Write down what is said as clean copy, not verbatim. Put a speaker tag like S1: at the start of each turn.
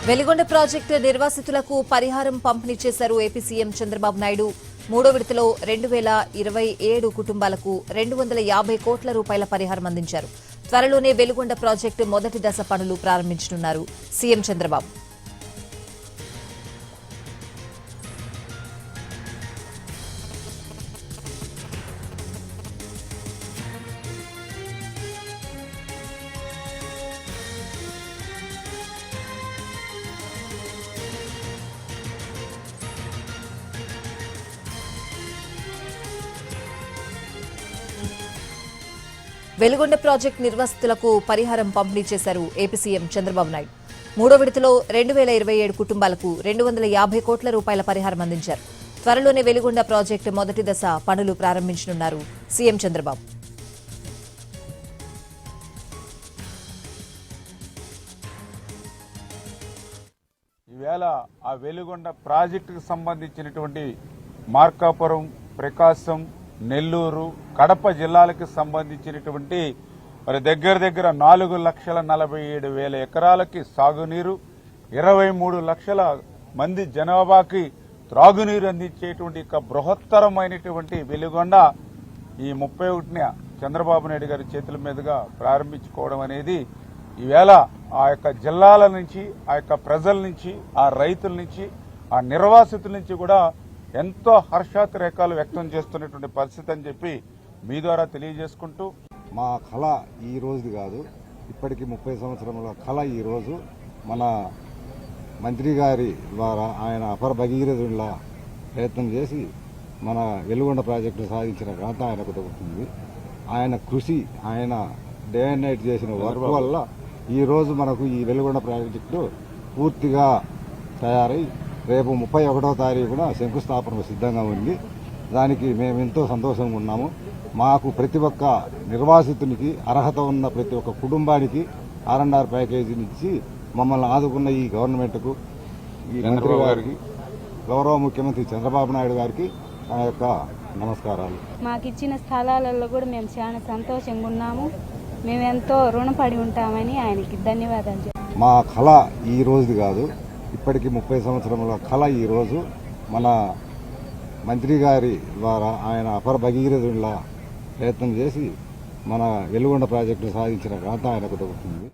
S1: Veligonda project నిర్వాసితులకు పరిహారం పంపిణీ చేశారు ఏపీ సీఎం చంద్రబాబు నాయుడు. మూడో విడతలో 2027 కుటుంబాలకు 250 కోట్ల రూపాయల పరిహారం అందించారు. త్వరలోనే వెలిగొండ ప్రాజెక్టు మొదటి దశ పనులు ప్రారంభించనున్నారు సీఎం చంద్రబాబు. వెలిగొండ ప్రాజెక్టు నిర్వాసితులకు పరిహారం పంపిణీ చేశారు ఏపీ సీఎం చంద్రబాబు నాయుడు. మూడో విడతలో 2027 కుటుంబాలకు 250 కోట్ల రూపాయల పరిహారం అందించారు. త్వరలోనే వెలిగొండ ప్రాజెక్టు మొదటి దశ పనులు ప్రారంభించనున్నారు సీఎం చంద్రబాబు.
S2: ఈవేళ ఆ వెలిగొండ ప్రాజెక్టుకు సంబంధించినటువంటి మార్కాపురం, ప్రకాశం, నెల్లూరు, కడప జిల్లాలకు సంబంధించినటువంటి మరి దగ్గర 4,47,000 ఎకరాలకి సాగునీరు, 23 లక్షల మంది జనాభాకి త్రాగునీరు అందించేటువంటి బృహత్తరమైనటువంటి వెలిగొండ ఈ 31న చంద్రబాబు నాయుడు గారి చేతుల మీదుగా ప్రారంభించుకోవడం అనేది ఈవేళ ఆ యొక్క జిల్లాల నుంచి, ఆ యొక్క ప్రజల నుంచి, ఆ రైతుల నుంచి, ఆ నిర్వాసితుల నుంచి కూడా ఎంతో హర్షాతిరేకాలు వ్యక్తం చేస్తున్నటువంటి పరిస్థితి అని చెప్పి మీ ద్వారా తెలియజేసుకుంటూ,
S3: మా కళ ఈ రోజుది కాదు, ఇప్పటికి 30 సంవత్సరముల కళ ఈ రోజు మన మంత్రి గారి ద్వారా ఆయన అపర భగీరథుల్లా ప్రయత్నం చేసి మన వెలుగొండ ప్రాజెక్టు సాధించిన ఘనత ఆయనకు దొరుకుతుంది. ఆయన కృషి, ఆయన డే అండ్ నైట్ చేసిన వర్క్ వల్ల ఈరోజు మనకు ఈ వెలుగొండ ప్రాజెక్టు పూర్తిగా తయారై రేపు 31వ తారీఖున శంకుస్థాపన సిద్ధంగా ఉంది. దానికి మేము ఎంతో సంతోషంగా ఉన్నాము. మాకు ప్రతి ఒక్క నిర్వాసితునికి, అర్హత ఉన్న ప్రతి ఒక్క కుటుంబానికి R&R ప్యాకేజీని ఇచ్చి మమ్మల్ని ఆదుకున్న ఈ గవర్నమెంట్కు, ఈ మంత్రి గారికి, గౌరవ ముఖ్యమంత్రి చంద్రబాబు నాయుడు గారికి నా యొక్క నమస్కారాలు.
S4: మాకు ఇచ్చిన స్థలాలలో కూడా మేము చాలా సంతోషంగా ఉన్నాము. మేమెంతో రుణపడి ఉంటామని ఆయనకి ధన్యవాదాలు.
S3: మా కళ ఈ రోజుది కాదు, ఇప్పటికి 30 సంవత్సరముల కళ ఈ రోజు మన మంత్రి గారి ద్వారా ఆయన అపర భగీరథుల్లా ప్రయత్నం చేసి మన వెలుగొండ ప్రాజెక్టు సాధించిన ఘనత ఆయనకు దొరుకుతుంది.